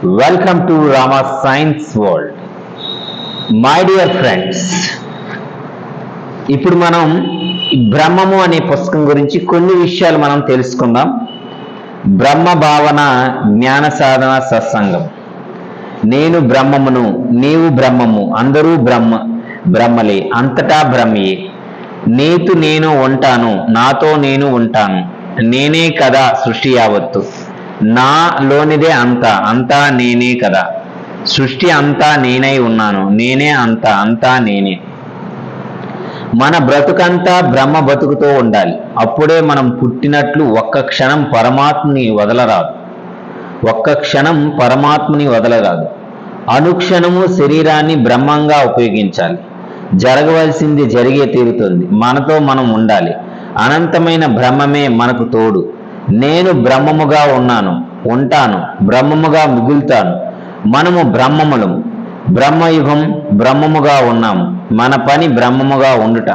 Welcome to Rama Science World. My dear friends, ఇప్పుడు మనం బ్రహ్మము అనే పుస్తకం గురించి కొన్ని విషయాలు మనం తెలుసుకుందాం. బ్రహ్మ భావన జ్ఞాన సాధన సత్సంగం. నేను బ్రహ్మమును, నీవు బ్రహ్మము, అందరూ బ్రహ్మలే, అంతటా బ్రహ్మయే. నేను ఉంటాను, నాతో నేను ఉంటాను, నేనే కదా సృష్టి యావత్తు, నాలోనిదే అంతా నేనే కదా, సృష్టి అంతా నేనై ఉన్నాను, నేనే అంతా నేనే. మన బ్రతుకంతా బ్రహ్మ బతుకుతో ఉండాలి. అప్పుడే మనం పుట్టినట్లు ఒక్క క్షణం పరమాత్మని వదలరాదు. అనుక్షణము శరీరాన్ని బ్రహ్మంగా ఉపయోగించాలి. జరగవలసింది జరిగే తీరుతుంది. మనతో మనం ఉండాలి. అనంతమైన బ్రహ్మమే మనకు తోడు. నేను బ్రహ్మముగా ఉంటాను, బ్రహ్మముగా మిగులుతాను. మనము బ్రహ్మములం. బ్రహ్మయుగం బ్రహ్మముగా ఉన్నాము. మన పని బ్రహ్మముగా ఉండుట.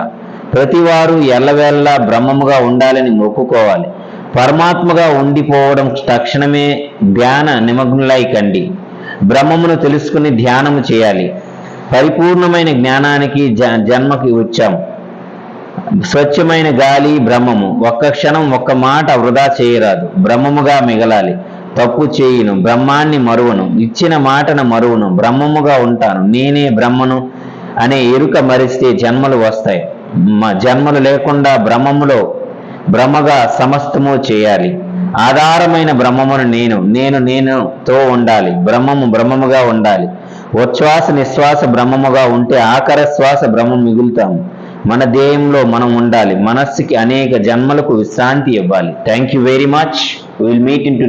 ప్రతివారు ఎల్లవేళలా బ్రహ్మముగా ఉండాలని మొక్కుకోవాలి. పరమాత్మగా ఉండిపోవడం తక్షణమే ధ్యాన నిమగ్నులై కండి. బ్రహ్మమును తెలుసుకుని ధ్యానము చేయాలి. పరిపూర్ణమైన జ్ఞానానికి జన్మకి వచ్చాము. స్వచ్ఛమైన గాలి బ్రహ్మము. ఒక్క క్షణం ఒక్క మాట వృధా చేయరాదు. బ్రహ్మముగా మిగలాలి. తప్పు చేయును, బ్రహ్మాన్ని మరువను, ఇచ్చిన మాటను మరువను, బ్రహ్మముగా ఉంటాను, నేనే బ్రహ్మను అనే ఎరుక మరిస్తే జన్మలు వస్తాయి. జన్మలు లేకుండా బ్రహ్మగా సమస్తము చేయాలి. ఆధారమైన బ్రహ్మమును నేనుతో ఉండాలి. బ్రహ్మముగా ఉండాలి. ఉచ్ఛ్వాస నిశ్వాస బ్రహ్మముగా ఉంటే ఆఖర శ్వాస బ్రహ్మం మిగులుతాము. మన ధ్యేయంలో మనం ఉండాలి. మనస్సుకి అనేక జన్మలకు విశ్రాంతి ఇవ్వాలి. Thank you very much. Will meet in